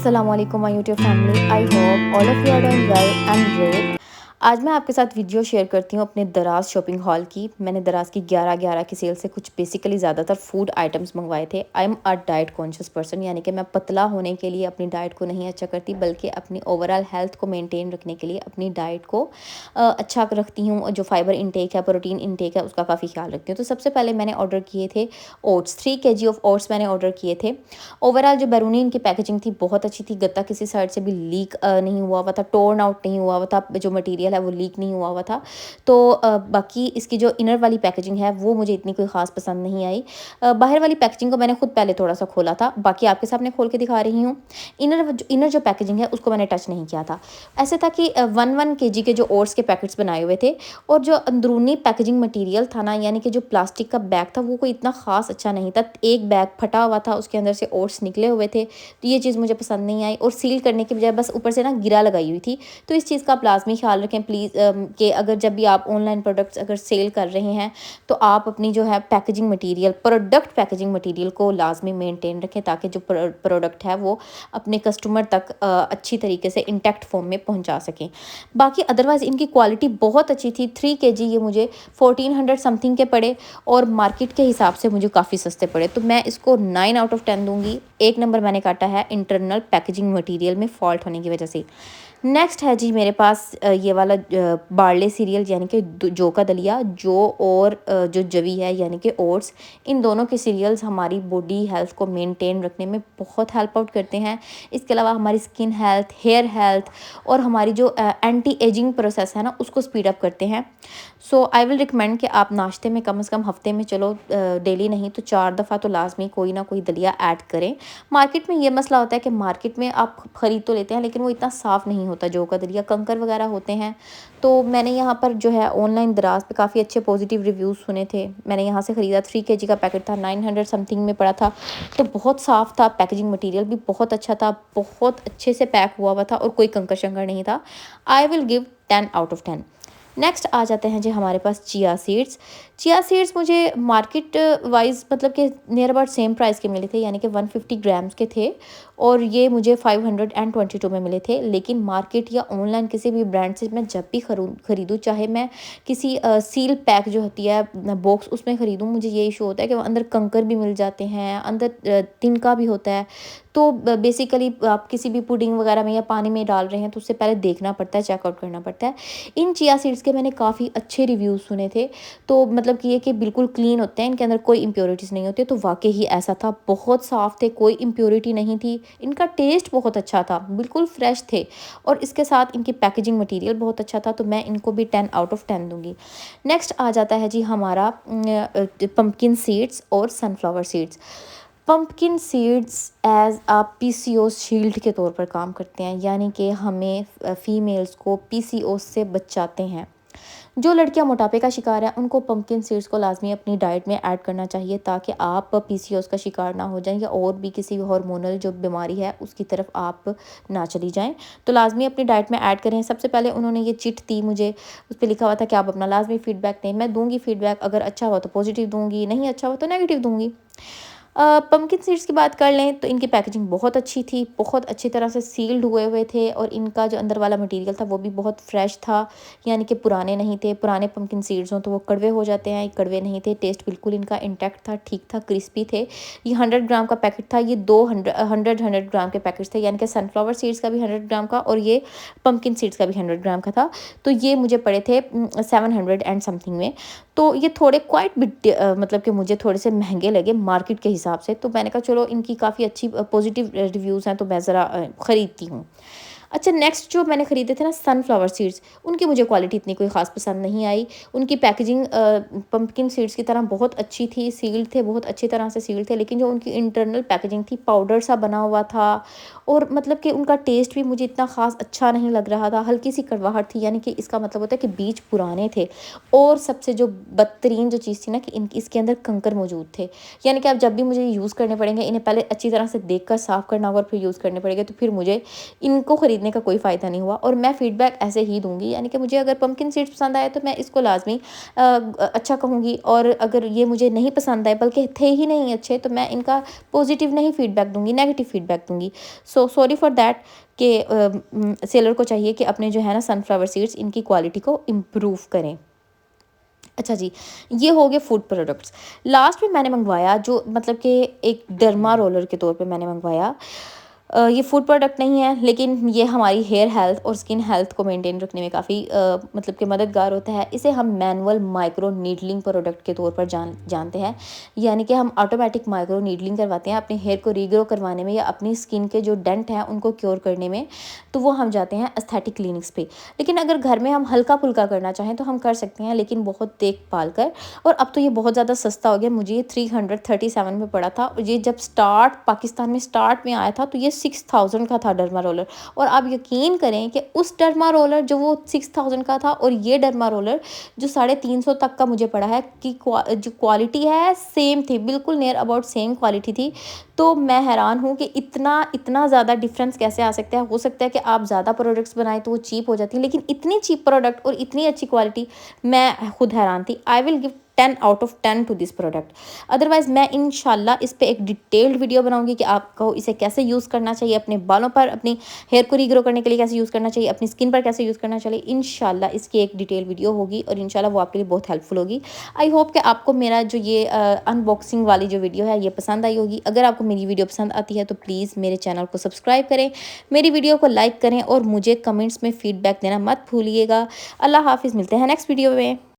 अस्सलाम वालेकुम my YouTube family. I hope all of you are doing well and great. आज मैं आपके साथ वीडियो शेयर करती हूँ अपने दराज शॉपिंग हॉल की। मैंने दराज की 11/11 की सेल से कुछ बेसिकली ज़्यादातर फूड आइटम्स मंगवाए थे। I am a diet conscious person, यानी कि मैं पतला होने के लिए अपनी डाइट को नहीं अच्छा करती, बल्कि अपनी ओवरऑल हेल्थ को मेंटेन रखने के लिए अपनी डाइट को अच्छा रखती हूँ। जो फाइबर इंटेक है, प्रोटीन इंटेक है, उसका काफ़ी ख्याल रखती हूँ। तो सबसे पहले मैंने ऑर्डर किए थे ओट्स। 3 kg ऑफ ओट्स मैंने ऑर्डर किए थे। ओवरऑल जो बैरूनी इनकी पैकेजिंग थी बहुत अच्छी थी। गत्ता किसी साइड से भी लीक नहीं हुआ था, टोर्न आउट नहीं हुआ था, जो मटेरियल है वो लीक नहीं हुआ था। तो बाकी इसकी जो इनर वाली पैकेजिंग है वो मुझे इतनी कोई ख़ास पसंद नहीं आई। बाहर वाली पैकेजिंग को मैंने खुद पहले थोड़ा सा खोला था, बाकी आपके सामने खोल के दिखा रही हूँ। इनर जो पैकेजिंग है उसको मैंने टच नहीं किया था। ऐसे था कि 1 kg के जो ओट्स के पैकेट्स बनाए हुए थे, और जो अंदरूनी पैकेजिंग मटेरियल था ना, यानी कि जो प्लास्टिक का बैग था वो कोई इतना ख़ास अच्छा नहीं था। एक बैग फटा हुआ था, उसके अंदर से ओट्स निकले हुए थे, तो ये चीज़ मुझे पसंद नहीं आई। और सील करने के बजाय बस ऊपर से ना गिरा लगाई हुई थी। तो इस चीज़ का आप लाजमी ख्याल रखें प्लीज़, कि अगर जब भी आप ऑनलाइन प्रोडक्ट्स अगर सेल कर रहे हैं तो आप अपनी जो है packaging material, product packaging material को लाजमी मेंटेन रखें, ताकि जो प्रोडक्ट है वो अपने कस्टमर तक अच्छी तरीके से इंटैक्ट फॉर्म में पहुंचा सकें। बाकी अदरवाइज़ इनकी क्वालिटी बहुत अच्छी थी। 3 kg ये मुझे 1400 समथिंग के पड़े, और मार्केट के हिसाब से मुझे काफ़ी सस्ते पड़े। तो मैं इसको 9/10 दूंगी। 1 नंबर मैंने काटा है इंटरनल पैकेजिंग मटेरियल में फॉल्ट होने की वजह से। नेक्स्ट है जी मेरे पास ये वाला बार्ले सीरियल, यानी कि जौ का दलिया। जौ और जो जवी है यानी कि ओट्स, इन दोनों के सीरियल्स हमारी बॉडी हेल्थ को मेंटेन रखने में बहुत हेल्प आउट करते हैं। इसके अलावा हमारी स्किन हेल्थ, हेयर हेल्थ और हमारी जो एंटी एजिंग प्रोसेस है ना, उसको स्पीड अप करते हैं। सो आई विल रिकमेंड कि आप नाश्ते में कम से कम हफ्ते में, चलो डेली नहीं तो 4 दफ़ा तो लाजमी कोई ना कोई दलिया ऐड करें। मार्केट में ये मसला होता है कि मार्केट में आप ख़रीद तो लेते हैं, लेकिन वो इतना साफ़ नहीं होता। जौ का दलिया कंकर वगैरह होते हैं। तो मैंने यहाँ पर जो है ऑनलाइन दराज पे काफ़ी अच्छे पॉजिटिव रिव्यूज़ सुने थे। मैंने यहाँ से ख़रीदा। 3 kg का पैकेट था, 900 समथिंग में पड़ा था। तो बहुत साफ़ था, पैकेजिंग मटेरियल भी बहुत अच्छा था, बहुत अच्छे से पैक हुआ था, और कोई कंकर शंकर नहीं था। आई विल गिव 10/10। नेक्स्ट आ जाते हैं जी हमारे पास चिया सीड्स। चिया सीड्स मुझे मार्केट वाइज मतलब कि नियर अबाउट सेम प्राइस के मिले थे, यानी कि 150 ग्राम्स के थे, और ये मुझे 522 में मिले थे। लेकिन मार्केट या ऑनलाइन किसी भी ब्रांड से मैं जब भी ख़रीदूँ, चाहे मैं किसी सील पैक जो होती है बॉक्स उसमें ख़रीदूँ, मुझे ये इशू होता है कि अंदर कंकर भी मिल जाते हैं, अंदर तिनका भी होता है। तो बेसिकली आप किसी भी पुडिंग वगैरह में या पानी में डाल रहे हैं तो उससे पहले देखना पड़ता है, चेकआउट करना पड़ता है। इन चिया सीड्स के मैंने काफ़ी अच्छे रिव्यूज़ सुने थे। तो मतलब कि ये कि बिल्कुल क्लीन होते हैं, इनके अंदर कोई इम्प्योरिटीज़ नहीं होती। तो वाकई ही ऐसा था, बहुत साफ़ थे, कोई इम्प्योरिटी नहीं थी। इनका टेस्ट बहुत अच्छा था, बिल्कुल फ्रेश थे, और इसके साथ इनकी पैकेजिंग मटेरियल बहुत अच्छा था। तो मैं इनको भी 10/10 दूंगी। नेक्स्ट आ जाता है जी हमारा पम्पकिन सीड्स और sunflower seeds. Pumpkin seeds as a PCOS shield के तौर पर काम करते हैं, यानी कि हमें फीमेल्स को पीसीओएस से बचाते हैं। जो लड़कियां मोटापे का शिकार हैं उनको पंपकिन सीड्स को लाजमी अपनी डाइट में ऐड करना चाहिए, ताकि आप पीसीओएस का शिकार ना हो जाएं, या और भी किसी हार्मोनल जो बीमारी है उसकी तरफ आप ना चली जाएं। तो लाजमी अपनी डाइट में ऐड करें। सबसे पहले उन्होंने ये चिट दी मुझे, उस पर लिखा हुआ था कि आप अपना लाजमी फीडबैक दें। मैं दूंगी फीडबैक, अगर अच्छा हुआ तो पॉजिटिव दूंगी, नहीं अच्छा हुआ तो नेगेटिव दूंगी। पंपकिन सीड्स की बात कर लें तो इनकी पैकेजिंग बहुत अच्छी थी, बहुत अच्छी तरह से सील्ड हुए हुए थे, और इनका जो अंदर वाला मटेरियल था वो भी बहुत फ्रेश था, यानी कि पुराने नहीं थे। पुराने पंपकिन सीड्स हों तो वो कड़वे हो जाते हैं, कड़वे नहीं थे। टेस्ट बिल्कुल इनका इंटैक्ट था, ठीक था, क्रिस्पी थे। ये 100 ग्राम का पैकेट था, ये 100 ग्राम के पैकेट्स थे, यानी कि सनफ्लावर सीड्स का भी 100 ग्राम का और ये पंपकिन सीड्स का भी 100 ग्राम का था। तो ये मुझे पड़े थे 700 एंड समथिंग में। तो ये थोड़े क्वाइट बिट मतलब कि मुझे थोड़े से महंगे लगे मार्केट के हिसाब से। तो मैंने कहा चलो इनकी काफ़ी अच्छी पॉजिटिव रिव्यूज़ हैं, तो मैं ज़रा ख़रीदती हूँ। अच्छा, नेक्स्ट जो मैंने ख़रीदे थे ना सनफ्लावर सीड्स, उनकी मुझे क्वालिटी इतनी कोई ख़ास पसंद नहीं आई। उनकी पैकेजिंग पंपकिन सीड्स की तरह बहुत अच्छी थी, सील्ड थे, बहुत अच्छी तरह से सील्ड थे, लेकिन जो उनकी इंटरनल पैकेजिंग थी पाउडर सा बना हुआ था, और मतलब कि उनका टेस्ट भी मुझे इतना ख़ास अच्छा नहीं लग रहा था। हल्की सी कड़वाहट थी, यानी कि इसका मतलब होता है कि बीज पुराने थे। और सबसे जो बदतरीन जो चीज़ थी ना, कि इसके अंदर कंकर मौजूद थे, यानी कि अब जब भी मुझे यूज़ करने पड़ेंगे, इन्हें पहले अच्छी तरह से देख कर साफ़ करना होगा और फिर यूज़ करने पड़ेंगे। तो फिर मुझे इनको ख़रीदने खरीदने का कोई फ़ायदा नहीं हुआ और मैं फ़ीडबैक ऐसे ही दूँगी, यानी कि मुझे अगर पम्पकिन सीड्स पसंद आए तो मैं इसको लाज़मी अच्छा कहूँगी, और अगर ये मुझे नहीं पसंद आए बल्कि थे ही नहीं अच्छे तो मैं इनका पॉजिटिव नहीं फ़ीडबैक दूँगी, नेगेटिव फ़ीडबैक दूँगी। सो सॉरी फॉर दैट कि सेलर को चाहिए कि अपने जो है ना सनफ्लावर सीड्स इनकी क्वालिटी को इम्प्रूव करें। अच्छा जी, ये हो गए फूड प्रोडक्ट्स। लास्ट में मैंने मंगवाया जो मतलब कि एक डर्मा रोलर के तौर पे मैंने मंगवाया। ये फूड प्रोडक्ट नहीं है, लेकिन ये हमारी हेयर हेल्थ और स्किन हेल्थ को मेंटेन रखने में काफ़ी मतलब कि मददगार होता है। इसे हम मैनुअल माइक्रो नीडलिंग प्रोडक्ट के तौर पर जानते हैं, यानी कि हम ऑटोमेटिक माइक्रो नीडलिंग करवाते हैं अपने हेयर को रीग्रो करवाने में या अपनी स्किन के जो डेंट हैं उनको क्योर करने में, तो वो हम जाते हैं एस्थेटिक क्लिनिक्स पे। लेकिन अगर घर में हम हल्का फुल्का करना चाहें तो हम कर सकते हैं, लेकिन बहुत देखभाल कर। और अब तो ये बहुत ज़्यादा सस्ता हो गया, मुझे ये 337 में पड़ा था, और ये जब पाकिस्तान में स्टार्ट में आया था तो ये 6000 का था डर्मा रोलर। और आप यकीन करें कि उस डर्मा रोलर जो वो 6000 का था और ये डर्मा रोलर जो 350 तक का मुझे पड़ा है, कि जो क्वालिटी है सेम थी, बिल्कुल नियर अबाउट सेम क्वालिटी थी। तो मैं हैरान हूँ कि इतना इतना ज़्यादा डिफरेंस कैसे आ सकता है। हो सकता है कि आप ज़्यादा प्रोडक्ट्स बनाएं तो वो चीप हो जाती है, लेकिन इतनी चीप प्रोडक्ट और इतनी अच्छी क्वालिटी, मैं खुद हैरान थी। I will give 10 out of 10 to this product. Otherwise मैं इंशाल्लाह इस पे एक डिटेल्ड वीडियो बनाऊंगी कि आपको इसे कैसे यूज़ करना चाहिए, अपने बालों पर, अपनी हेयर को रीग्रो करने के लिए कैसे यूज़ करना चाहिए, अपनी स्किन पर कैसे यूज़ करना चाहिए। इंशाल्लाह इसकी एक डिटेल वीडियो होगी और इंशाल्लाह वो आपके लिए बहुत हेल्पफुल होगी। आई होप कि आपको मेरा जो ये अनबॉक्सिंग वाली जो वीडियो है ये पसंद आई होगी। अगर आपको मेरी वीडियो पसंद आती है तो प्लीज़ मेरे चैनल को सब्सक्राइब करें, मेरी वीडियो को लाइक करें और मुझे कमेंट्स में फ़ीडबैक देना मत भूलिएगा। अल्लाह हाफ़िज़, मिलते हैं नेक्स्ट वीडियो में।